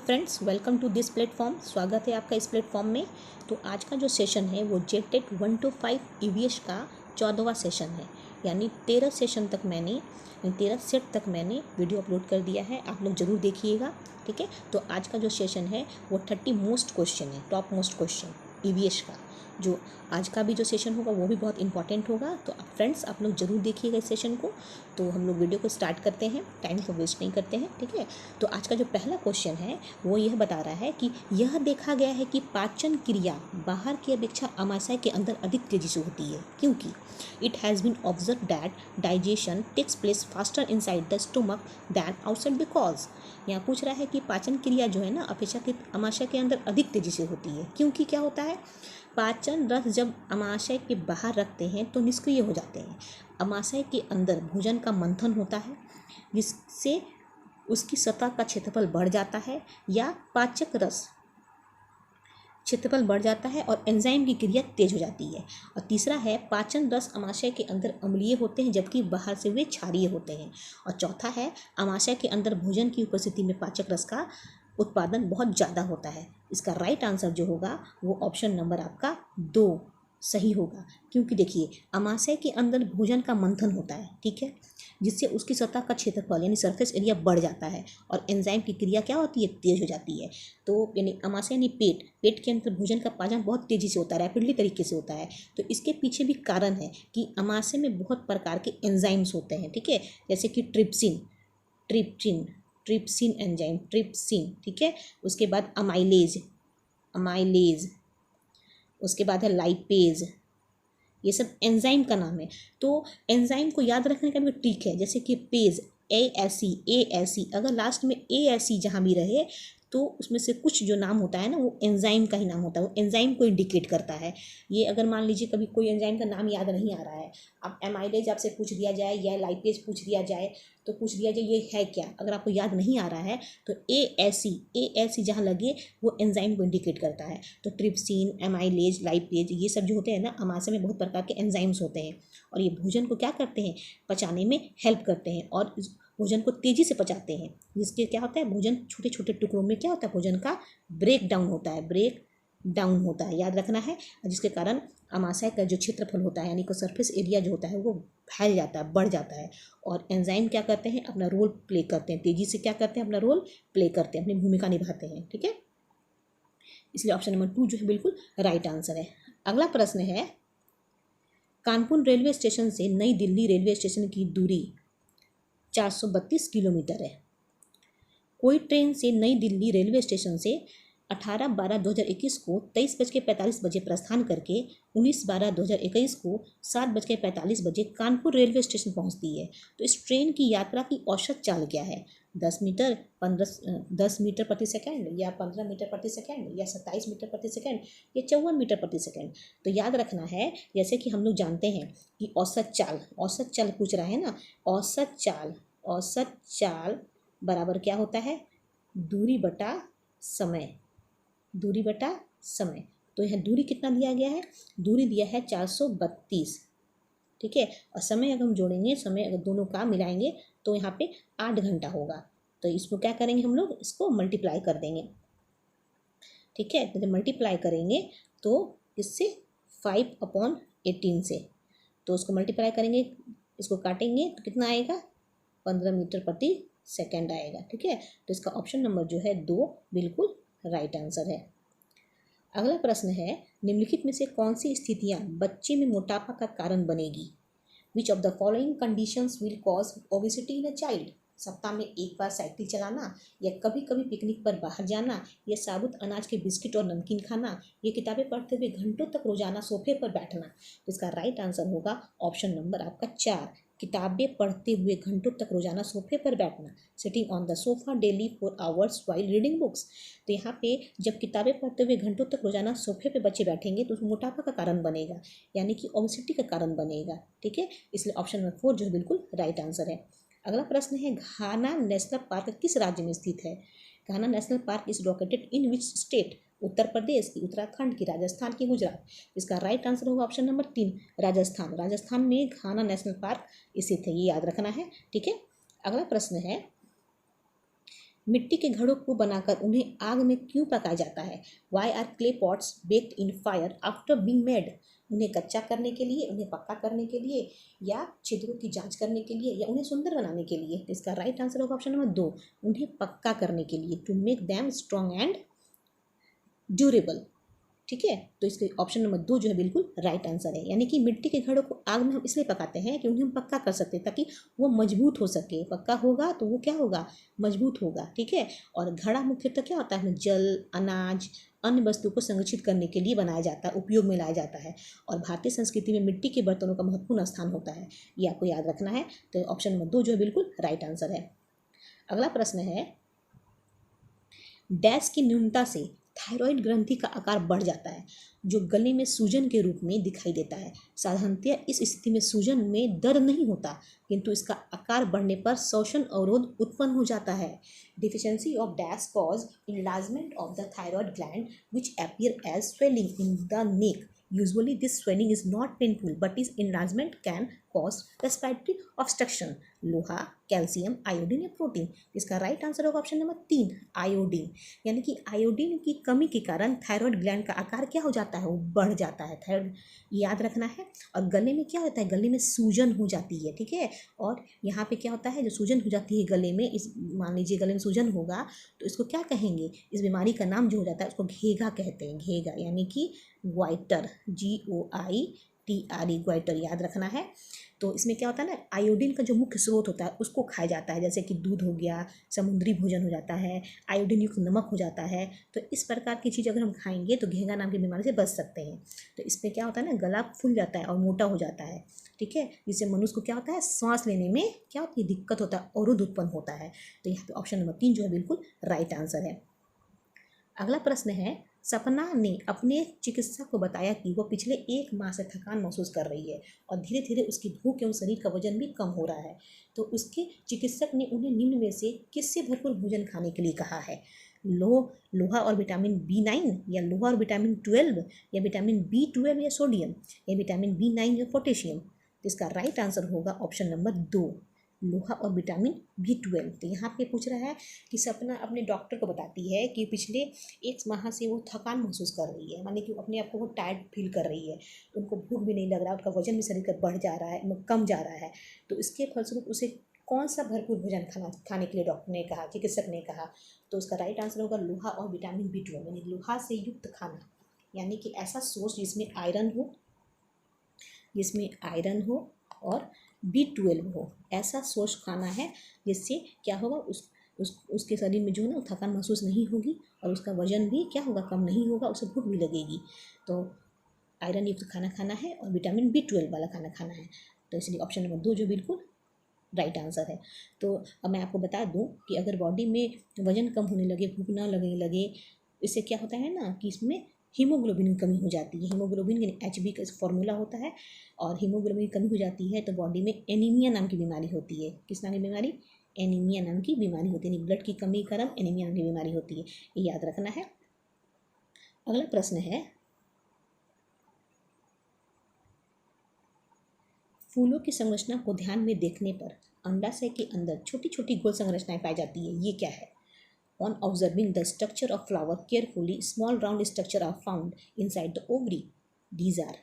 Friends, welcome to this platform. स्वागत है आपका इस प्लेटफॉर्म में। तो आज का जो सेशन है वो जेटेट 1 to 5 ईवीएस का 14वां सेशन है। यानी 13 सेट तक मैंने वीडियो अपलोड कर दिया है। आप लोग ज़रूर देखिएगा, ठीक है। तो आज का जो सेशन है वो 30 मोस्ट क्वेश्चन है, टॉप मोस्ट क्वेश्चन ईवीएस का। जो आज का भी जो सेशन होगा वो भी बहुत इंपॉर्टेंट होगा। तो फ्रेंड्स, आप लोग ज़रूर देखिएगा इस सेशन को। तो हम लोग वीडियो को स्टार्ट करते हैं, टाइम को वेस्ट नहीं करते हैं, ठीक है। तो आज का जो पहला क्वेश्चन है वो यह बता रहा है कि यह देखा गया है कि पाचन क्रिया बाहर की अपेक्षा अमाशय के अंदर अधिक तेजी से होती है, क्योंकि it has been observe that digestion takes place faster inside the stomach than outside because. यहाँ पूछ रहा है कि पाचन क्रिया जो है ना अपेक्षाकृत अमाशय के अंदर अधिक तेजी से होती है, क्योंकि क्या होता है, पाचन रस जब अमाशय के बाहर रखते हैं तो निष्क्रिय हो जाते हैं। अमाशय के अंदर भोजन का मंथन होता है जिससे उसकी सतह का क्षेत्रफल बढ़ जाता है या पाचक रस क्षेत्रफल बढ़ जाता है और एंजाइम की क्रिया तेज हो जाती है। और तीसरा है, पाचन रस अमाशय के अंदर अम्लीय होते हैं जबकि बाहर से वे क्षारीय होते हैं। और चौथा है, अमाशय के अंदर भोजन की उपस्थिति में पाचक रस का उत्पादन बहुत ज़्यादा होता है। इसका राइट आंसर जो होगा वो ऑप्शन नंबर आपका 2 सही होगा, क्योंकि देखिए अमाशय के अंदर भोजन का मंथन होता है, ठीक है, जिससे उसकी सतह का क्षेत्रफल यानी सरफेस एरिया बढ़ जाता है और एंजाइम की क्रिया क्या होती है, तेज हो जाती है। तो यानी अमाशय यानी पेट के अंदर भोजन का पाचन बहुत तेज़ी से होता है, रैपिडली तरीके से होता है। तो इसके पीछे भी कारण है कि अमाशय में बहुत प्रकार के एंजाइम्स होते हैं, ठीक है, जैसे कि ट्रिप्सिन एंजाइम, ट्रिप्सिन, ठीक है। उसके बाद अमाइलेज, उसके बाद है लाइपेज। ये सब एंजाइम का नाम है। तो एंजाइम को याद रखने का भी ट्रिक है, जैसे कि पेज ए एस सी, अगर लास्ट में ए जहाँ भी रहे तो उसमें से कुछ जो नाम होता है ना वो एंजाइम का ही नाम होता है, वो एंजाइम को इंडिकेट करता है। ये अगर मान लीजिए कभी कोई एंजाइम का नाम याद नहीं आ रहा है, अब एमाइलेज आपसे पूछ दिया जाए या लाइपेज पूछ दिया जाए तो पूछ दिया जाए ये है क्या, अगर आपको याद नहीं आ रहा है तो ए एस सी जहाँ लगे वो एंजाइम को इंडिकेट करता है। तो ट्रिप्सिन, एमाइलेज, लाइपेज ये सब जो होते हैं ना अमाशय में बहुत प्रकार के एंजाइम्स होते हैं और ये भोजन को क्या करते हैं, पचाने में हेल्प करते हैं और भोजन को तेज़ी से पचाते हैं। जिसके क्या होता है, भोजन छोटे छोटे टुकड़ों में क्या होता है, भोजन का ब्रेक डाउन होता है, याद रखना है। जिसके कारण अमाशय का जो क्षेत्रफल होता है यानी कि सरफेस एरिया जो होता है वो फैल जाता है, बढ़ जाता है और एंजाइम क्या करते हैं, अपना रोल प्ले करते हैं, तेज़ी से क्या करते हैं, अपना रोल प्ले करते हैं, अपनी भूमिका निभाते हैं, ठीक है। इसलिए ऑप्शन नंबर 2 जो है बिल्कुल राइट आंसर है। अगला प्रश्न है, कानपुर रेलवे स्टेशन से नई दिल्ली रेलवे स्टेशन की दूरी 432 किलोमीटर है। कोई ट्रेन से नई दिल्ली रेलवे स्टेशन से 18/12/2021 को 23:45 प्रस्थान करके 19/12/2021 को 7:45 कानपुर रेलवे स्टेशन पहुंचती है। तो इस ट्रेन की यात्रा की औसत चाल क्या है, 10 मीटर प्रति सेकेंड या 15 मीटर प्रति सेकेंड या 27 मीटर प्रति सेकेंड या 54 मीटर प्रति सेकेंड। तो याद रखना है, जैसे कि हम लोग जानते हैं कि औसत चाल पूछ रहा है ना, औसत चाल बराबर क्या होता है, दूरी बटा समय। तो यहाँ दूरी कितना दिया गया है, दूरी दिया है 432, ठीक है। और समय अगर हम जोड़ेंगे, समय अगर दोनों का मिलाएंगे तो यहाँ पे 8 घंटा होगा। तो इसको क्या करेंगे, हम लोग इसको मल्टीप्लाई कर देंगे, ठीक है। तो जब मल्टीप्लाई करेंगे तो इससे 5/18 से, तो उसको मल्टीप्लाई करेंगे, इसको काटेंगे तो कितना आएगा, 15 मीटर प्रति सेकेंड आएगा, ठीक है। तो इसका ऑप्शन नंबर जो है 2 बिल्कुल राइट आंसर है। अगला प्रश्न है, निम्नलिखित में से कौन सी स्थितियां बच्चे में मोटापा का कारण बनेगी। विच of the following conditions will cause obesity in a child. सप्ताह में एक बार साइकिल चलाना या कभी कभी पिकनिक पर बाहर जाना या साबुत अनाज के बिस्किट और नमकीन खाना या किताबें पढ़ते हुए घंटों तक रोजाना सोफे पर बैठना। तो इसका राइट आंसर होगा ऑप्शन नंबर आपका 4, किताबें पढ़ते हुए घंटों तक रोजाना सोफे पर बैठना, sitting on the sofa daily for hours while reading books. तो यहाँ पे जब किताबें पढ़ते हुए घंटों तक रोजाना सोफे पे बच्चे बैठेंगे तो मोटापा का कारण बनेगा, यानी कि ओबेसिटी का कारण बनेगा, ठीक है। इसलिए ऑप्शन नंबर 4 जो है बिल्कुल राइट आंसर है। अगला प्रश्न है, घाना नेशनल पार्क किस राज्य में स्थित है। Ghana national park is located in which state. Uttar Pradesh की, उत्तराखंड की, राजस्थान की, गुजरात। इसका राइट आंसर होगा ऑप्शन नंबर 3 राजस्थान में घाना नेशनल पार्क स्थित है, ये याद रखना है, ठीक है। अगला प्रश्न है, मिट्टी के घड़ों को बनाकर उन्हें आग में क्यों पकाया जाता है? Why are clay pots baked in fire after being made? उन्हें कच्चा करने के लिए, उन्हें पक्का करने के लिए, या छिद्रों की जांच करने के लिए, या उन्हें सुंदर बनाने के लिए? इसका राइट आंसर होगा ऑप्शन नंबर 2, उन्हें पक्का करने के लिए, to make them strong and durable. ठीक है, तो इसके ऑप्शन नंबर 2 जो है बिल्कुल राइट आंसर है। यानी कि मिट्टी के घड़ों को आग में हम इसलिए पकाते हैं कि उन्हें हम पक्का कर सकते हैं, ताकि वो मजबूत हो सके। पक्का होगा तो वो क्या होगा? मजबूत होगा। ठीक है, और घड़ा मुख्यतः क्या होता है? जल, अनाज, अन्य वस्तु को संरक्षित करने के लिए बनाया जाता है, उपयोग में लाया जाता है। और भारतीय संस्कृति में मिट्टी के बर्तनों का महत्वपूर्ण स्थान होता है, ये आपको याद रखना है। तो ऑप्शन नंबर 2 जो है बिल्कुल राइट आंसर है। अगला प्रश्न है, डैश की न्यूनता से थायराइड ग्रंथि का आकार बढ़ जाता है, जो गले में सूजन के रूप में दिखाई देता है। साधारणतया इस स्थिति में सूजन में दर्द नहीं होता, किंतु इसका आकार बढ़ने पर श्वसन अवरोध उत्पन्न हो जाता है। Deficiency of dash cause enlargement of the thyroid gland which appear as swelling in the neck. Usually this swelling is not painful, but its enlargement can cause respiratory obstruction. लोहा, कैल्शियम, आयोडीन या protein? इसका right answer होगा option number 3, iodine. यानी कि iodine की कमी के कारण थायराइड ग्लैंड का आकार क्या हो जाता है? वो बढ़ जाता है। थायराइड याद रखना है। और गले में क्या होता है? गले में सूजन हो जाती है। ठीक है, और यहाँ पे क्या होता है? जो सूजन हो जाती है गले में, इस मान लीजिए गले में सूजन होगा तो इसको क्या कहेंगे? इस बीमारी का नाम जो हो जाता है उसको घेगा कहते हैं। घेगा यानी कि ग्वाइटर, GOITRE, ग्वाइटर याद रखना है। तो इसमें क्या होता है ना, आयोडीन का जो मुख्य स्रोत होता है उसको खाया जाता है, जैसे कि दूध हो गया, समुद्री भोजन हो जाता है, आयोडीन युक्त नमक हो जाता है। तो इस प्रकार की चीज़ अगर हम खाएंगे तो घेंगा नाम की बीमारी से बच सकते हैं। तो इसमें क्या होता है ना, गला फूल जाता है और मोटा हो जाता है। ठीक है, जिससे मनुष्य को क्या होता है? सांस लेने में क्या होती है? दिक्कत होता है, अवरोध उत्पन्न होता है। तो यहाँ पे ऑप्शन नंबर 3 जो है बिल्कुल राइट आंसर है। अगला प्रश्न है, सपना ने अपने चिकित्सक को बताया कि वह पिछले 1 माह से थकान महसूस कर रही है और धीरे धीरे उसकी भूख एवं शरीर का वजन भी कम हो रहा है। तो उसके चिकित्सक ने उन्हें निम्न में से किससे भरपूर भोजन खाने के लिए कहा है? लोहा और विटामिन B9, या लोहा और विटामिन 12, या विटामिन B12 या सोडियम, या विटामिन B9 या पोटेशियम? तो इसका राइट आंसर होगा ऑप्शन नंबर 2, लोहा और विटामिन B12। तो यहाँ पे पूछ रहा है कि सपना अपने डॉक्टर को बताती है कि पिछले 1 माह से वो थकान महसूस कर रही है, माने कि अपने आप को वो टायर्ड फील कर रही है, तो उनको भूख भी नहीं लग रहा, उनका वजन भी शरीर का बढ़ जा रहा है, कम जा रहा है। तो इसके फलस्वरूप उसे कौन सा भरपूर भोजन खाने के लिए डॉक्टर ने कहा, चिकित्सक ने कहा? तो उसका राइट आंसर होगा लोहा और विटामिन B12, यानी लोहा से युक्त खाना, यानी कि ऐसा सोर्स जिसमें आयरन हो और B12 हो, ऐसा सोर्स खाना है जिससे क्या होगा? उसके शरीर में जो है ना थकान महसूस नहीं होगी और उसका वजन भी क्या होगा? कम नहीं होगा, उसे भूख भी लगेगी। तो आयरन युक्त खाना खाना है और विटामिन B12 वाला खाना खाना है। तो इसलिए ऑप्शन नंबर 2 जो बिल्कुल राइट आंसर है। तो अब मैं आपको बता दूं कि अगर बॉडी में वजन कम होने लगे, भूख ना लगने लगे, इससे क्या होता है ना कि इसमें हीमोग्लोबिन की कमी हो जाती है। हीमोग्लोबिन यानी HB का फॉर्मूला होता है, और हीमोग्लोबिन की कमी हो जाती है तो बॉडी में एनीमिया नाम की बीमारी होती है। किस नाम की बीमारी? एनीमिया नाम की बीमारी होती है, यानी ब्लड की कमी के कारण एनीमिया नाम की बीमारी होती है, ये याद रखना है। अगला प्रश्न है, फूलों की संरचना को ध्यान में देखने पर अंडाशय के अंदर छोटी छोटी गोल संरचनाएं पाई जाती है, ये क्या है? On observing the structure of flower carefully, small round structure are found inside the ovary. These are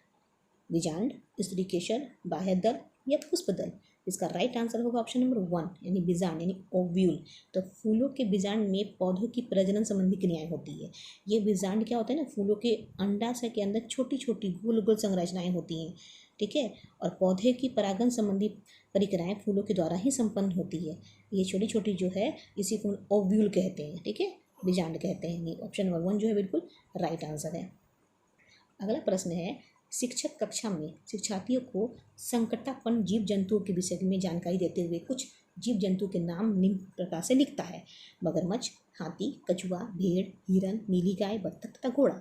बीजांड, स्त्रीकेशर, बाह्यदल या पुष्पदल? इसका राइट आंसर होगा ऑप्शन नंबर 1, यानी बीजांड यानी ओव्यूल। तो फूलों के बीजांड में पौधों की प्रजनन संबंधी क्रियाएं होती है। ये बीजांड क्या होता है ना, फूलों के अंडाशय के अंदर छोटी छोटी गोल गोल संरचनाएं होती हैं। ठीक है, और पौधे की परागण संबंधी प्रक्रियाएं फूलों के द्वारा ही संपन्न होती है। ये छोटी छोटी जो है इसी को ओव्यूल कहते हैं। ठीक है, बीजांड कहते हैं। ऑप्शन नंबर 1 जो है बिल्कुल राइट आंसर है। अगला प्रश्न है, शिक्षक कक्षा में शिक्षार्थियों को संकटापन्न जीव जंतुओं के विषय में जानकारी देते हुए कुछ जीव जंतु के नाम निम्न प्रकार से लिखता है। मगरमच्छ, हाथी, कछुआ, भेड़, हिरन, नीली गाय, बत्तख तथा घोड़ा।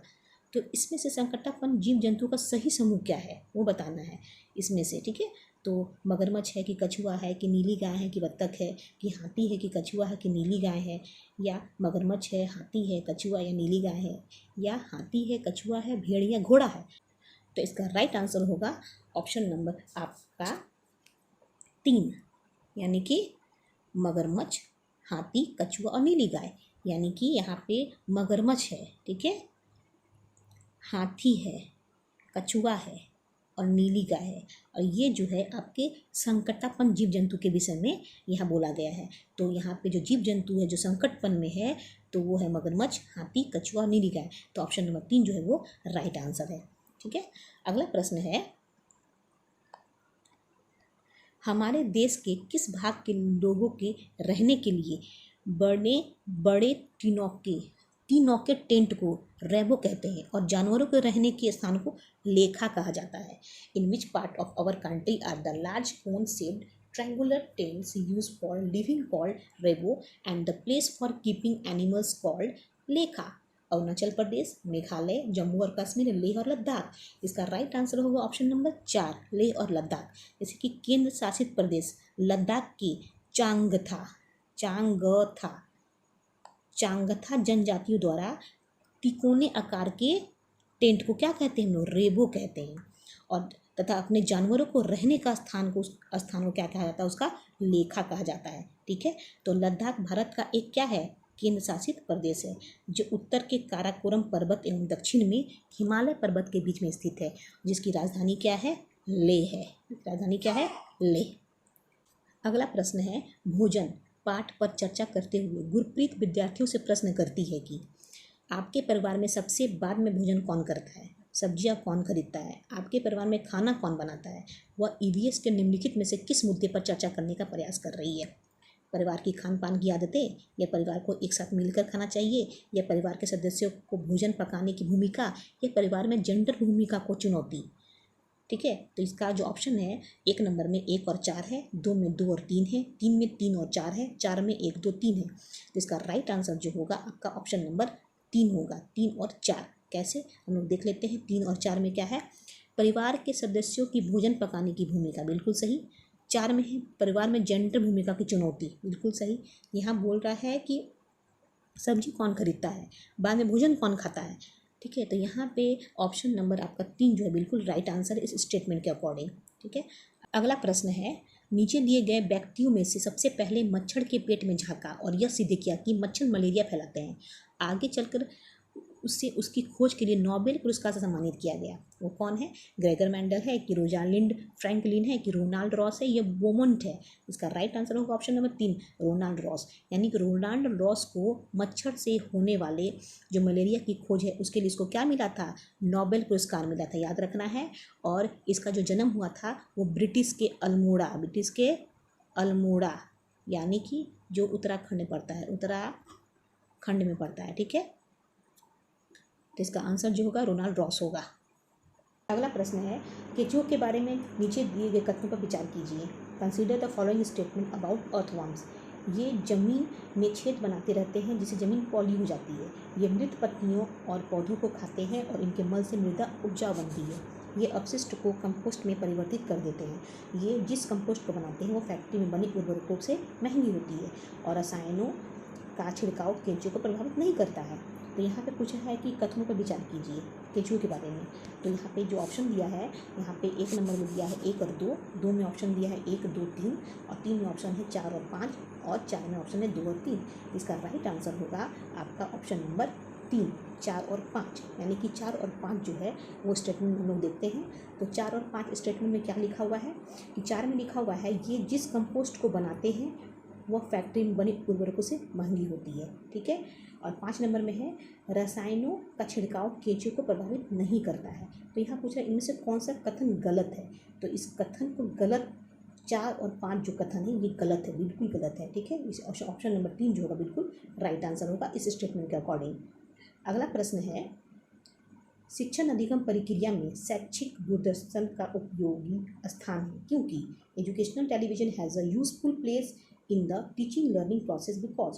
तो इसमें से संकटापन्न जीव जंतु का सही समूह क्या है वो बताना है इसमें से। ठीक है, तो मगरमच्छ है कि कछुआ है कि नीली गाय है कि बत्तख है, कि हाथी है कि कछुआ है कि नीली गाय है, या मगरमच्छ है, हाथी है, कछुआ या नीली गाय है, या हाथी है, कछुआ है, भेड़ या घोड़ा है? तो इसका राइट आंसर होगा ऑप्शन नंबर आपका 3, यानी कि मगरमच्छ, हाथी, कछुआ और नीली गाय, यानी कि यहाँ पे मगरमच्छ है, ठीक है, हाथी है, कछुआ है और नीली गाय है। और ये जो है आपके संकटापन्न जीव जंतु के विषय में यहाँ बोला गया है। तो यहाँ पे जो जीव जंतु है जो संकटपन्न में है तो वो है मगरमच्छ, हाथी, कछुआ और नीली गाय। तो ऑप्शन नंबर 3 जो है वो राइट आंसर है, ठीक है। अगला प्रश्न है, हमारे देश के किस भाग के लोगों के रहने के लिए बड़े बड़े तीनों के टेंट को रेबो कहते हैं और जानवरों के रहने के स्थान को लेखा कहा जाता है? In which part of our country are the large cone shaped triangular tents used for living called rebo and the place for keeping animals called लेखा? अरुणाचल प्रदेश, मेघालय, जम्मू और कश्मीर, लेह और लद्दाख। इसका राइट आंसर होगा ऑप्शन नंबर 4, लेह और लद्दाख। जैसे कि केंद्र शासित प्रदेश लद्दाख की चांगथा जनजातियों द्वारा तिकोने आकार के टेंट को क्या कहते हैं हम लोग? रेबो कहते हैं। और तथा अपने जानवरों को रहने का स्थान को क्या कहा जाता है? उसका लेखा कहा जाता है, ठीक है। तो लद्दाख भारत का एक क्या है? केंद्र शासित प्रदेश है, जो उत्तर के काराकोरम पर्वत एवं दक्षिण में हिमालय पर्वत के बीच में स्थित है, जिसकी राजधानी क्या है? लेह है। राजधानी क्या है? लेह। अगला प्रश्न है, भोजन पाठ पर चर्चा करते हुए गुरप्रीत विद्यार्थियों से प्रश्न करती है कि आपके परिवार में सबसे बाद में भोजन कौन करता है? सब्जियां कौन खरीदता है? आपके परिवार में खाना कौन बनाता है? वह ईवीएस के निम्नलिखित में से किस मुद्दे पर चर्चा करने का प्रयास कर रही है? परिवार की खान पान की आदतें, या परिवार को एक साथ मिलकर खाना चाहिए, या परिवार के सदस्यों को भोजन पकाने की भूमिका, या परिवार में जेंडर भूमिका को चुनौती, ठीक है। तो इसका जो ऑप्शन है, 1 नंबर में 1 और 4 है, 2 में 2 और 3 है, 3 में 3 और 4 है, 4 में 1 2 3 है। तो इसका राइट आंसर जो होगा आपका ऑप्शन नंबर 3 होगा। 3 और 4 कैसे हम लोग देख लेते हैं। 3 और 4 में क्या है? परिवार के सदस्यों की भोजन पकाने की भूमिका, बिल्कुल सही। 4 में है परिवार में जेंडर भूमिका की चुनौती, बिल्कुल सही। यहाँ बोल रहा है कि सब्जी कौन खरीदता है, बाद में भोजन कौन खाता है, ठीक है। तो यहाँ पे ऑप्शन नंबर आपका 3 जो है बिल्कुल राइट आंसर इस स्टेटमेंट के अकॉर्डिंग, ठीक है। अगला प्रश्न है, नीचे दिए गए व्यक्तियों में से सबसे पहले मच्छर के पेट में झांका और यह सिद्ध किया कि मच्छर मलेरिया फैलाते हैं। आगे चलकर उससे उसकी खोज के लिए नोबेल पुरस्कार से सम्मानित किया गया। वो कौन है? ग्रेगर मेंडल है कि रोजालिंड फ्रैंकलिन है कि रोनाल्ड रॉस है या बोमोंट है? इसका राइट आंसर होगा ऑप्शन नंबर 3, रोनाल्ड रॉस। यानी कि रोनाल्ड रॉस को मच्छर से होने वाले जो मलेरिया की खोज है उसके लिए इसको क्या मिला था? नोबेल पुरस्कार मिला था, याद रखना है। और इसका जो जन्म हुआ था वो ब्रिटिश के अल्मोड़ा यानी कि जो उत्तराखंड में पड़ता है, ठीक है। तो इसका आंसर जो होगा रोनाल्ड रॉस होगा। अगला प्रश्न है, केचुओं के बारे में नीचे दिए गए कथनों पर विचार कीजिए। Consider the following statement about earthworms. ये जमीन में छेद बनाते रहते हैं जिससे जमीन पॉली हो जाती है। ये मृत पत्तियों और पौधों को खाते हैं और इनके मल से मृदा उपजाऊ बनती है। ये अपशिष्ट को कंपोस्ट में परिवर्तित कर देते हैं। ये जिस कंपोस्ट को बनाते हैं वो फैक्ट्री में बने उर्वरकों से महंगी होती है और रसायनों का छिड़काव केंचुओं को प्रभावित नहीं करता है। तो यहाँ पे पूछा है कि कथनों पर विचार कीजिए केंचुओं के बारे में। तो यहाँ पे जो ऑप्शन दिया है, यहाँ पे 1 नंबर में दिया है 1 और 2, 2 में ऑप्शन दिया है 1 2 3 और 3 में ऑप्शन है 4 और 5 और 4 में ऑप्शन है 2 और 3। इसका राइट आंसर होगा आपका ऑप्शन नंबर 3, 4 और 5। यानी कि 4 और 5 जो है वो स्टेटमेंट हम लोग देखते हैं। तो 4 और 5 स्टेटमेंट में क्या लिखा हुआ है कि 4 में लिखा हुआ है ये जिस कंपोस्ट को बनाते हैं वह फैक्ट्री में बने उर्वरकों से महंगी होती है, ठीक है। और 5 नंबर में है रसायनों का छिड़काव केंचुओं को प्रभावित नहीं करता है। तो यहाँ पूछ रहा है इनमें से कौन सा कथन गलत है। तो इस कथन को गलत 4 और 5 जो कथन है ये गलत है, बिल्कुल गलत है, ठीक है। इस ऑप्शन नंबर 3 जो होगा बिल्कुल राइट आंसर होगा इस स्टेटमेंट के अकॉर्डिंग। अगला प्रश्न है, शिक्षण अधिगम प्रक्रिया में शैक्षिक दूरदर्शन का उपयोगी स्थान है क्योंकि educational television has a useful place in the teaching learning process because.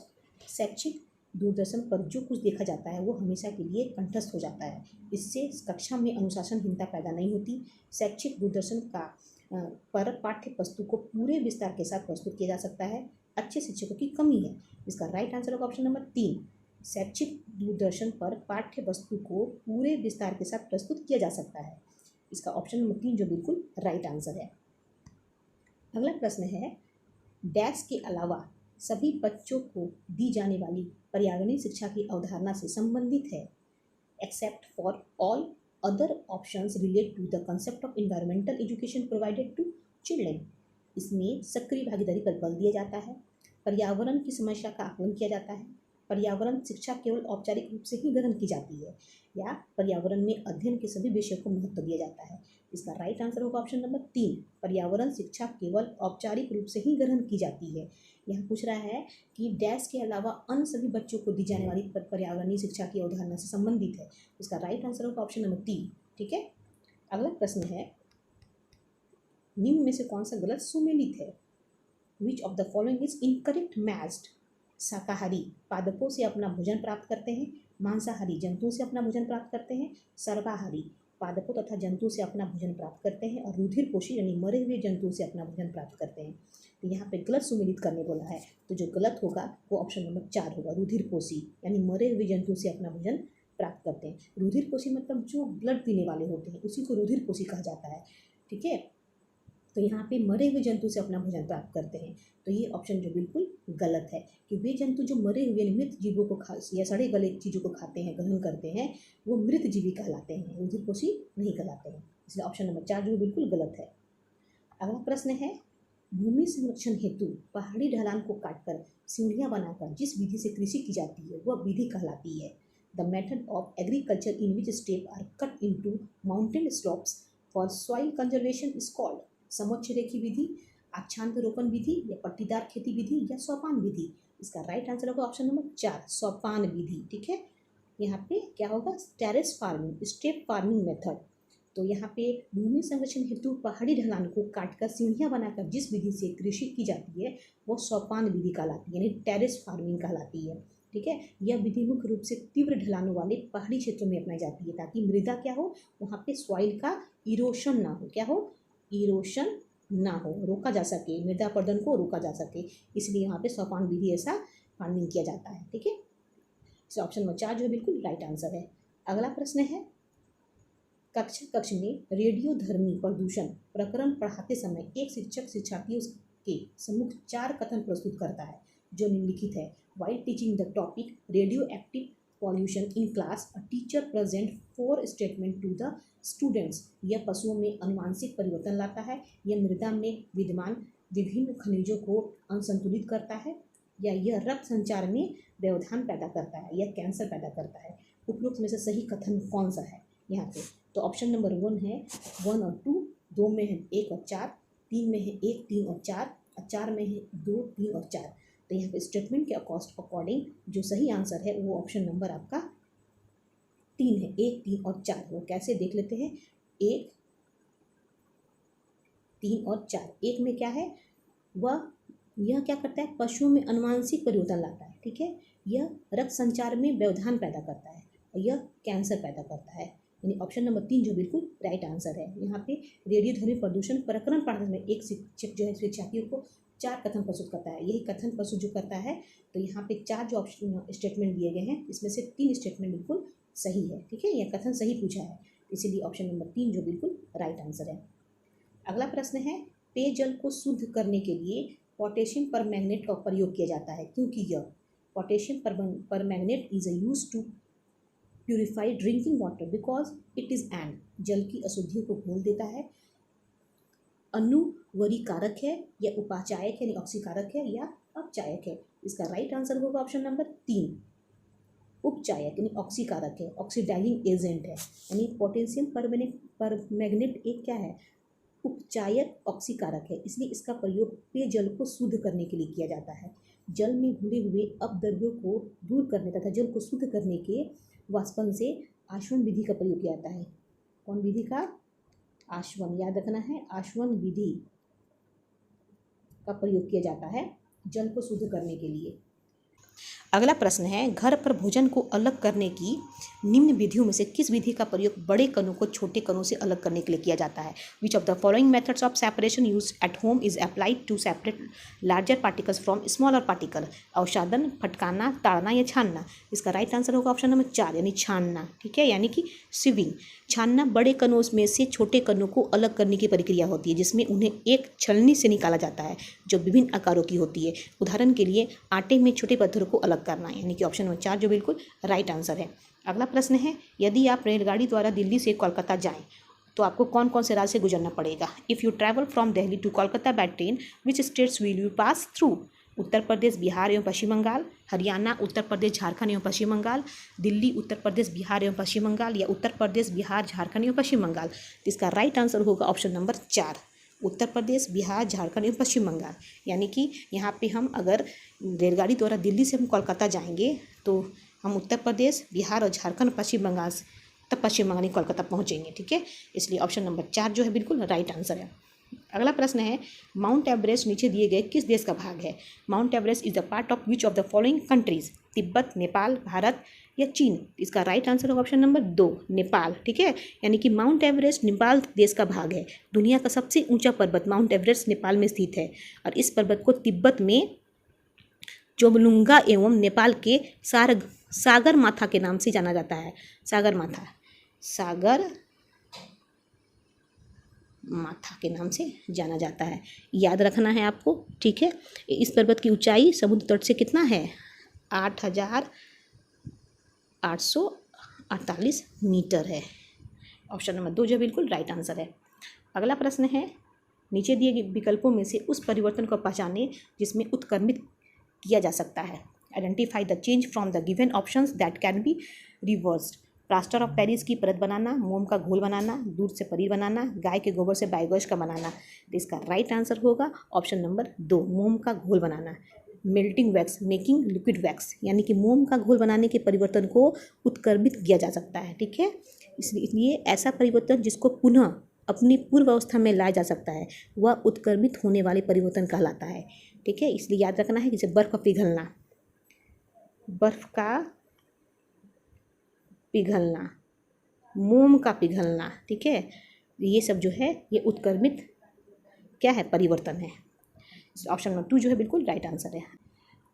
शैक्षिक दूरदर्शन पर जो कुछ देखा जाता है वो हमेशा के लिए कंठस्थ हो जाता है। इससे कक्षा में अनुशासनहीनता पैदा नहीं होती। शैक्षिक दूरदर्शन पर पाठ्य वस्तु को पूरे विस्तार के साथ प्रस्तुत किया जा सकता है। अच्छे शिक्षकों की कमी है। इसका राइट आंसर होगा ऑप्शन नंबर 3, शैक्षिक दूरदर्शन पर पाठ्य वस्तु को पूरे विस्तार के साथ प्रस्तुत किया जा सकता है। इसका ऑप्शन नंबर 3 जो बिल्कुल राइट आंसर है। अगला प्रश्न है, डैश के अलावा सभी बच्चों को दी जाने वाली पर्यावरणीय शिक्षा की अवधारणा से संबंधित है, except for all other options relate to the concept of environmental education provided to children. इसमें सक्रिय भागीदारी पर बल दिया जाता है, पर्यावरण की समस्या का आकलन किया जाता है, पर्यावरण शिक्षा केवल औपचारिक रूप से ही ग्रहण की जाती है, या पर्यावरण में अध्ययन के सभी विषयों को महत्व दिया जाता है। इसका राइट आंसर होगा ऑप्शन नंबर 3, पर्यावरण शिक्षा केवल औपचारिक रूप से ही ग्रहण की जाती है। यहाँ पूछ रहा है कि डैश के अलावा अन्य सभी बच्चों को दी जाने वाली पर्यावरणीय शिक्षा की अवधारणा से संबंधित है। इसका राइट आंसर होगा ऑप्शन नंबर 3। ठीक है, अगला प्रश्न है, निम्न में से कौन सा गलत सुमेलित है? Which of the following is incorrect matched? शाकाहारी पादपों से अपना भोजन प्राप्त करते हैं, मांसाहारी जंतुओं से अपना भोजन प्राप्त करते हैं, सर्वाहारी पादपों तथा जंतुओं से अपना भोजन प्राप्त करते हैं, और रुधिरपोषी यानी मरे हुए जंतुओं से अपना भोजन प्राप्त करते हैं। तो यहाँ पे गलत सुमेलित करने बोला है, तो जो गलत होगा वो ऑप्शन नंबर 4 होगा, रुधिरपोषी यानी मरे हुए जंतुओं से अपना भोजन प्राप्त करते हैं। रुधिरपोषी मतलब जो ब्लड पीने वाले होते हैं उसी को रुधिरपोषी कहा जाता है। ठीक है, तो यहाँ पे मरे हुए जंतु से अपना भोजन प्राप्त करते हैं। तो ये ऑप्शन जो बिल्कुल गलत है कि वे जंतु जो मरे हुए मृत जीवों को खा या सड़े गले चीज़ों को खाते हैं, ग्रहण करते हैं, वो मृत जीवी कहलाते हैं, रुधिरपोषी नहीं कहलाते हैं। इसलिए ऑप्शन नंबर 4 जो बिल्कुल गलत है। अगला प्रश्न है, भूमि संरक्षण हेतु पहाड़ी ढलान को काटकर सीढ़ियाँ बनाकर जिस विधि से कृषि की जाती है वह विधि कहलाती है। The method of agriculture in which step are cut into mountain slopes for soil conservation is called. समोच्च-रेखी विधि, आच्छादित रोपण विधि, या पट्टीदार खेती विधि, या सोपान विधि। इसका राइट आंसर होगा ऑप्शन नंबर 4, सोपान विधि। ठीक है, यहाँ पे क्या होगा, terrace farming, step farming method. तो यहाँ पे भूमि संरक्षण हेतु पहाड़ी ढलान को काटकर सीढ़ियाँ बनाकर जिस विधि से कृषि की जाती है वो सोपान विधि कहलाती है, यानी टेरेस फार्मिंग कहलाती है। ठीक है, यह विधि मुख्य रूप से तीव्र ढलानों वाले पहाड़ी क्षेत्रों में अपनाई जाती है ताकि मृदा क्या हो, वहाँ पे सॉइल का इरोशन ना हो, क्या हो, इरोशन ना हो, रोका जा सके, मृदा अपरदन को रोका जा सके, इसलिए यहाँ पे सोपान विधि ऐसा फार्मिंग किया जाता है। ठीक है, इस ऑप्शन नंबर 4 जो है बिल्कुल राइट आंसर है। अगला प्रश्न है, कक्ष में रेडियोधर्मी प्रदूषण प्रकरण पढ़ाते समय एक शिक्षक शिक्षार्थियों के सम्मुख 4 कथन प्रस्तुत करता है जो निम्नलिखित है। While teaching the topic radio active pollution in class, a teacher present 4 statement to the students. यह पशुओं में अनुवांशिक परिवर्तन लाता है, यह मृदा में विद्यमान विभिन्न खनिजों को असंतुलित करता है, या यह रक्त संचार में व्यवधान पैदा करता है, यह कैंसर पैदा करता है। उपरोक्त में से सही कथन कौन सा है? यहाँ पे तो ऑप्शन नंबर 1 है 1 और 2, 2 में है 1 और 4, 3 में है 1, 3 और 4, और 4 में है 2, 3 और 4। तो यहाँ पे स्टेटमेंट के अकॉर्डिंग जो सही आंसर है वो ऑप्शन नंबर आपका 3 है, 1, 3 और 4। वो कैसे देख लेते हैं, 1, 3 और 4। 1 में क्या है, वह यह क्या करता है, पशुओं में अनुवांशिक परिवर्तन लाता है। ठीक है, यह रक्त संचार में व्यवधान पैदा करता है, और यह कैंसर पैदा करता है, यानी ऑप्शन नंबर 3 जो बिल्कुल राइट आंसर है। यहाँ पे रेडियोधर्मी प्रदूषण प्रकरण पढ़ने में एक शिक्षक जो है शिक्षार्थियों को 4 कथन प्रस्तुत करता है, यही कथन प्रस्तुत जो करता है। तो यहाँ पे 4 जो ऑप्शन स्टेटमेंट दिए गए हैं इसमें से 3 स्टेटमेंट बिल्कुल सही है। ठीक है, यह कथन सही पूछा है, इसीलिए ऑप्शन नंबर 3 जो बिल्कुल राइट आंसर है। अगला प्रश्न है, पेयजल को शुद्ध करने के लिए पोटेशियम परमैंगनेट का प्रयोग किया जाता है क्योंकि यह potassium permanganate is use to purify drinking water because it is an, जल की अशुद्धियों को घोल देता है, अनुवरीकारक है, या उपाचायक है यानी ऑक्सीकारक है, या अपचायक है। इसका राइट आंसर होगा ऑप्शन नंबर 3, उपचायक यानी ऑक्सीकारक है, ऑक्सीडाइजिंग एजेंट है, यानी पोटेशियम परमैंगनेट एक क्या है, उपचायक ऑक्सीकारक है, इसलिए इसका प्रयोग पेयजल को शुद्ध करने के लिए किया जाता है। जल में घुले हुए अपद्रव्यों को दूर करने तथा जल को शुद्ध करने के वाष्पन से आशवन विधि का प्रयोग किया जाता है। कौन विधि का? आशवन, याद रखना है, आशवन विधि का प्रयोग किया जाता है जल को शुद्ध करने के लिए। अगला प्रश्न है, घर पर भोजन को अलग करने की निम्न विधियों में से किस विधि का प्रयोग बड़े कणों को छोटे कणों से अलग करने के लिए किया जाता है? Which of the following methods of separation use at home is applied to separate larger particles from smaller particle? अवसादन, फटकाना, ताड़ना या छानना? इसका राइट आंसर होगा ऑप्शन नंबर 4 यानी छानना। ठीक है, यानी कि सिविंग। छानना बड़े कणों में से छोटे कणों को अलग करने की प्रक्रिया होती है, जिसमें उन्हें एक छलनी से निकाला जाता है जो विभिन्न आकारों की होती है। उदाहरण के लिए आटे में छोटे पत्थरों को अलग करना, यानी कि ऑप्शन नंबर 4 जो बिल्कुल राइट आंसर है। अगला प्रश्न है, यदि आप रेलगाड़ी द्वारा दिल्ली से कोलकाता जाएं तो आपको कौन कौन से राज्य से गुजरना पड़ेगा? If you travel from Delhi to Kolkata by train, which states will you pass through? Uttar Pradesh, Bihar एवं पश्चिम बंगाल, हरियाणा, उत्तर प्रदेश, झारखंड एवं पश्चिम बंगाल, दिल्ली, उत्तर प्रदेश, बिहार एवं पश्चिम बंगाल, या उत्तर प्रदेश, बिहार, झारखंड एवं पश्चिम बंगाल? तो इसका राइट आंसर होगा ऑप्शन नंबर 4, उत्तर प्रदेश, बिहार, झारखंड एवं पश्चिम बंगाल। यानी कि यहाँ पे हम अगर रेलगाड़ी द्वारा दिल्ली से हम कोलकाता जाएंगे तो हम उत्तर प्रदेश, बिहार और झारखंड, पश्चिम बंगाल, तब पश्चिम बंगाल कोलकाता पहुँचेंगे। ठीक है, इसलिए ऑप्शन नंबर 4 जो है बिल्कुल राइट आंसर है। अगला प्रश्न है, माउंट एवरेस्ट नीचे दिए गए किस देश का भाग है? Mount Everest is the part of which of the following countries? Tibet, Nepal, Bharat या चीन? इसका राइट आंसर होगा ऑप्शन नंबर 2, नेपाल। ठीक है, यानी कि माउंट एवरेस्ट नेपाल देश का भाग है। दुनिया का सबसे ऊंचा पर्वत माउंट एवरेस्ट नेपाल में स्थित है और इस पर्वत को तिब्बत में जोमलुंगा एवं नेपाल के सागर माथा के नाम से जाना जाता है। सागर माथा के नाम से जाना जाता है, याद रखना है आपको। ठीक है, इस पर्वत की ऊंचाई समुद्र तट से कितना है? 8,848 मीटर है। ऑप्शन नंबर 2 जो बिल्कुल राइट आंसर है। अगला प्रश्न है, नीचे दिए गए विकल्पों में से उस परिवर्तन को पहचानें जिसमें उत्क्रमित किया जा सकता है। Identify the change from the given options that can be reversed. Plaster of Paris की परत बनाना, मोम का घोल बनाना, दूध से पनीर बनाना, गाय के गोबर से बायोगैस का बनाना? तो इसका राइट आंसर होगा ऑप्शन नंबर 2, मोम का घोल बनाना। Melting wax, making liquid wax, यानी कि मोम का घोल बनाने के परिवर्तन को उत्क्रमित किया जा सकता है। ठीक है, इसलिए ऐसा परिवर्तन जिसको पुनः अपनी पूर्व अवस्था में लाया जा सकता है वह उत्क्रमित होने वाले परिवर्तन कहलाता है। ठीक है, इसलिए याद रखना है, जैसे बर्फ का पिघलना, मोम का पिघलना। ठीक है, ये सब जो है ये उत्क्रमित क्या है? परिवर्तन है। ऑप्शन नंबर 2 जो है बिल्कुल राइट आंसर है।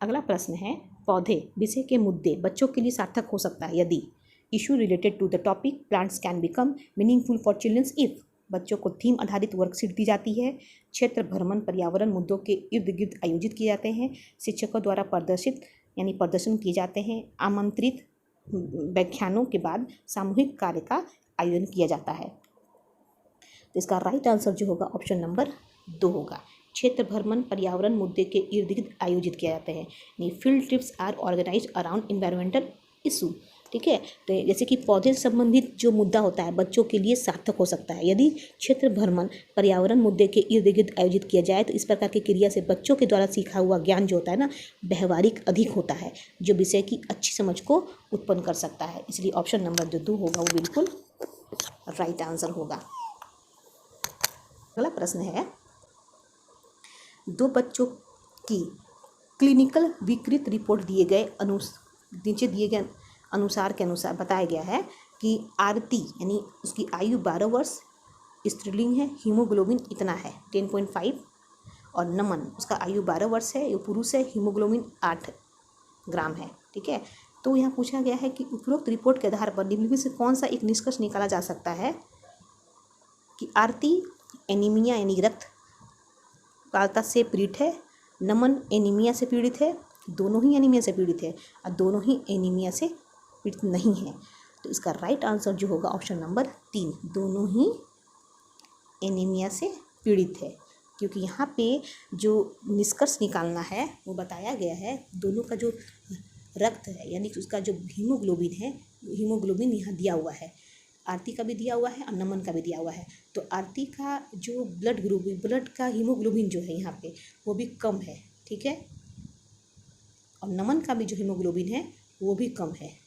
अगला प्रश्न है, पौधे विषय के मुद्दे बच्चों के लिए सार्थक हो सकता है यदि issue related to the topic plants can become meaningful for childrens if? बच्चों को थीम आधारित वर्कशीट दी जाती है, क्षेत्र भ्रमण पर्यावरण मुद्दों के इर्द गिर्द आयोजित किए जाते हैं, शिक्षकों द्वारा प्रदर्शन किए जाते हैं, आमंत्रित व्याख्यानों के बाद सामूहिक कार्य का आयोजन किया जाता है। तो इसका राइट आंसर जो होगा ऑप्शन नंबर 2 होगा, क्षेत्र भ्रमण पर्यावरण मुद्दे के इर्द गिर्द आयोजित किए जाते हैं। यानी field trips are organized around environmental issue. ठीक है, तो जैसे कि पौधे से संबंधित जो मुद्दा होता है बच्चों के लिए सार्थक हो सकता है यदि क्षेत्र भ्रमण पर्यावरण मुद्दे के इर्द गिर्द आयोजित किया जाए। तो इस प्रकार की क्रिया से बच्चों के द्वारा सीखा हुआ ज्ञान जो होता है ना, व्यवहारिक अधिक होता है, जो विषय की अच्छी समझ को उत्पन्न कर सकता है। इसलिए ऑप्शन नंबर जो 2 होगा वो बिल्कुल राइट आंसर होगा। अगला प्रश्न है, 2 बच्चों की क्लिनिकल विकृत रिपोर्ट नीचे दिए गए अनुसार के अनुसार बताया गया है कि आरती यानी उसकी आयु 12 वर्ष, स्त्रीलिंग है, हीमोग्लोबिन इतना है 10.5, और नमन उसका आयु 12 वर्ष है, ये पुरुष है, हीमोग्लोबिन 8 ग्राम है। ठीक है, तो यहाँ पूछा गया है कि उपरोक्त रिपोर्ट के आधार पर निम्नलिखित से कौन सा एक निष्कर्ष निकाला जा सकता है कि आरती एनीमिया यानी रक्तकालता से पीड़ित है, नमन एनीमिया से पीड़ित है, दोनों ही एनीमिया से पीड़ित है और दोनों ही एनीमिया से पीड़ित नहीं है। तो इसका राइट आंसर जो होगा ऑप्शन नंबर 3, दोनों ही एनीमिया से पीड़ित है, क्योंकि यहाँ पे जो निष्कर्ष निकालना है वो बताया गया है दोनों का जो रक्त है यानी कि उसका जो हीमोग्लोबिन है, हीमोग्लोबिन यहाँ दिया हुआ है, आरती का भी दिया हुआ है और नमन का भी दिया हुआ है। तो आरती का जो ब्लड का हीमोग्लोबिन जो है यहाँ पे वो भी कम है। ठीक है, और नमन का भी जो हीमोग्लोबिन है वो भी कम है,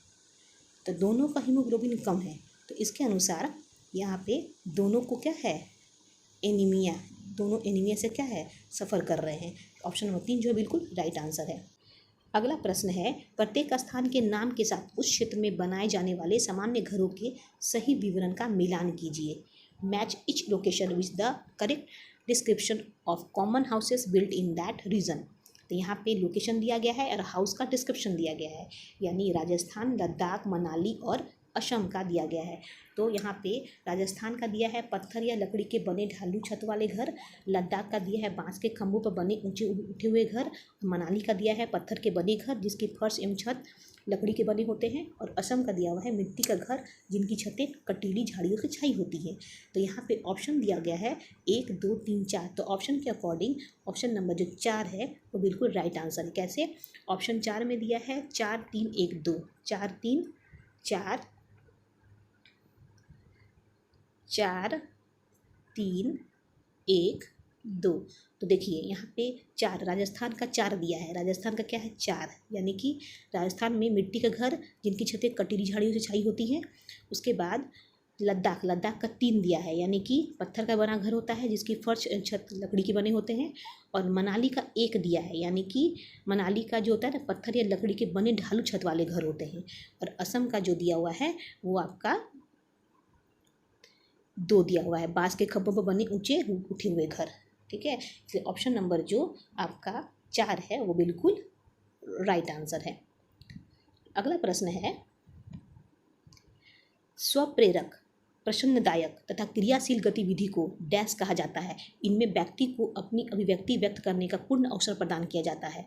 तो दोनों का हीमोग्लोबिन कम है। तो इसके अनुसार यहाँ पे दोनों को क्या है? एनीमिया, दोनों एनीमिया से क्या है? सफ़र कर रहे हैं। ऑप्शन नंबर 3 जो है बिल्कुल राइट आंसर है। अगला प्रश्न है, प्रत्येक स्थान के नाम के साथ उस क्षेत्र में बनाए जाने वाले सामान्य घरों के सही विवरण का मिलान कीजिए। Match each location with the correct description of common houses built in that region. तो यहाँ पे लोकेशन दिया गया है और हाउस का डिस्क्रिप्शन दिया गया है, यानी राजस्थान, लद्दाख, मनाली और असम का दिया गया है। तो यहाँ पे राजस्थान का दिया है पत्थर या लकड़ी के बने ढालू छत वाले घर, लद्दाख का दिया है बांस के खंभों पर बने ऊंचे उठे हुए घर, मनाली का दिया है पत्थर के बने घर जिसकी फर्श एवं छत लकड़ी के बने होते हैं, और असम का दिया हुआ है मिट्टी का घर जिनकी छतें कटीली झाड़ियों से छाई होती हैं। तो यहाँ पे ऑप्शन दिया गया है 1, 2, 3, 4। तो ऑप्शन के अकॉर्डिंग ऑप्शन नंबर जो 4 है वो बिल्कुल राइट आंसर है। कैसे? ऑप्शन 4 में दिया है 4, 3, 1, 2, 4, 3, 4, 4, 3, 1, 2। तो देखिए यहाँ पे 4, राजस्थान का 4 दिया है। राजस्थान का क्या है? 4, यानी कि राजस्थान में मिट्टी का घर जिनकी छतें कटीली झाड़ियों से छाई होती हैं। उसके बाद लद्दाख का 3 दिया है, यानी कि पत्थर का बना घर होता है जिसकी फर्श छत लकड़ी के बने होते हैं। और मनाली का 1 दिया है, यानी कि मनाली का जो होता है ना पत्थर या लकड़ी के बने ढालू छत वाले घर होते हैं। और असम का जो दिया हुआ है वो आपका 2 दिया हुआ है, बांस के खंभों पर बने ऊंचे उठे हुए घर। ठीक है, इसलिए ऑप्शन नंबर जो आपका 4 है वो बिल्कुल राइट आंसर है। अगला प्रश्न है, स्वप्रेरक, प्रसन्नदायक तथा क्रियाशील गतिविधि को डैश कहा जाता है। इनमें व्यक्ति को अपनी अभिव्यक्ति व्यक्त करने का पूर्ण अवसर प्रदान किया जाता है।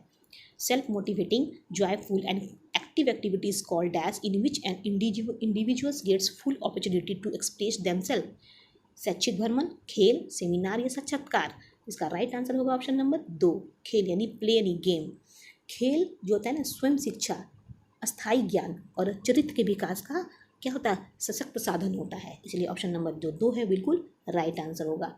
Self motivating, joyful and active activities called dash in which an individuals gets full opportunity to express themself. शैक्षिक भ्रमण, खेल, सेमिनार या साक्षात्कार। इसका राइट आंसर होगा ऑप्शन नंबर 2, खेल यानी प्ले यानी गेम। खेल जो होता है ना स्वयं शिक्षा, अस्थायी ज्ञान और चरित्र के विकास का क्या होता है? सशक्त साधन होता है। इसलिए ऑप्शन नंबर जो 2 है बिल्कुल राइट आंसर होगा।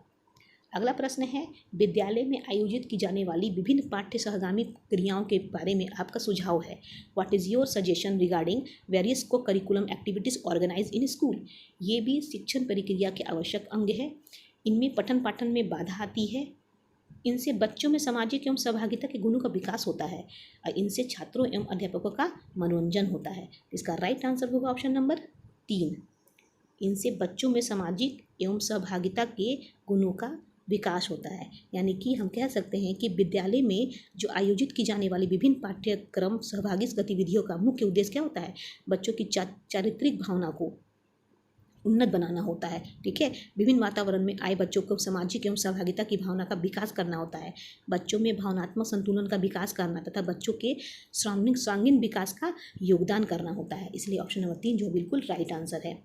अगला प्रश्न है, विद्यालय में आयोजित की जाने वाली विभिन्न पाठ्य सहगामी क्रियाओं के बारे में आपका सुझाव है। What is your suggestion regarding various co curriculum activities organize in school. ये भी शिक्षण प्रक्रिया के आवश्यक अंग है। इनमें पठन पाठन में बाधा आती है। इनसे बच्चों में सामाजिक एवं सहभागिता के गुणों का विकास होता है और इनसे छात्रों एवं अध्यापकों का मनोरंजन होता है। इसका राइट आंसर होगा ऑप्शन नंबर 3। इनसे बच्चों में सामाजिक एवं सहभागिता के गुणों का विकास होता है, यानी कि हम कह सकते हैं कि विद्यालय में जो आयोजित की जाने वाली विभिन्न पाठ्यक्रम सहभागी गतिविधियों का मुख्य उद्देश्य क्या होता है? बच्चों की चारित्रिक भावना को उन्नत बनाना होता है। ठीक है, विभिन्न वातावरण में आए बच्चों को सामाजिक एवं सहभागिता की भावना का विकास करना होता है। बच्चों में भावनात्मक संतुलन का विकास करना तथा बच्चों के सांगीन विकास का योगदान करना होता है। इसलिए ऑप्शन नंबर 3 जो बिल्कुल राइट आंसर है।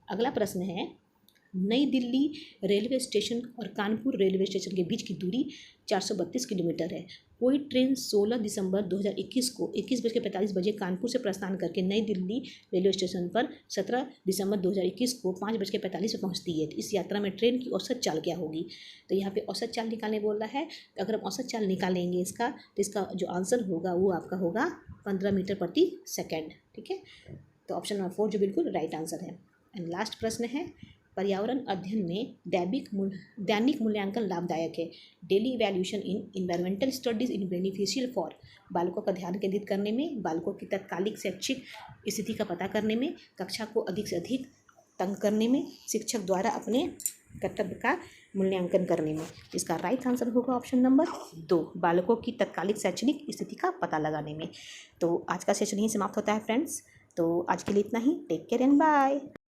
अगला प्रश्न है, नई दिल्ली रेलवे स्टेशन और कानपुर रेलवे स्टेशन के बीच की दूरी 432 किलोमीटर है। कोई ट्रेन 16 दिसंबर 2021 को 21:45 कानपुर से प्रस्थान करके नई दिल्ली रेलवे स्टेशन पर 17 दिसंबर 2021 को 5:45 पर पहुंचती है। तो इस यात्रा में ट्रेन की औसत चाल क्या होगी? तो यहाँ पे औसत चाल निकालने बोल रहा है। अगर हम औसत चाल निकालेंगे इसका, तो इसका जो आंसर होगा वो आपका होगा 15 मीटर प्रति सेकेंड। ठीक है, तो ऑप्शन नंबर 4 जो बिल्कुल राइट आंसर है। एंड लास्ट प्रश्न है, पर्यावरण अध्ययन में दैनिक मूल्यांकन लाभदायक है। Daily evaluation in environmental studies in beneficial for. बालकों का ध्यान केंद्रित करने में, बालकों की तत्कालिक शैक्षिक स्थिति का पता करने में, कक्षा को अधिक से अधिक तंग करने में, शिक्षक द्वारा अपने कर्तव्य का मूल्यांकन करने में। इसका राइट आंसर होगा ऑप्शन नंबर 2, बालकों की तत्कालिक शैक्षणिक स्थिति का पता लगाने में। तो आज का सेशन यहीं समाप्त होता है फ्रेंड्स। तो आज के लिए इतना ही। Take care and bye.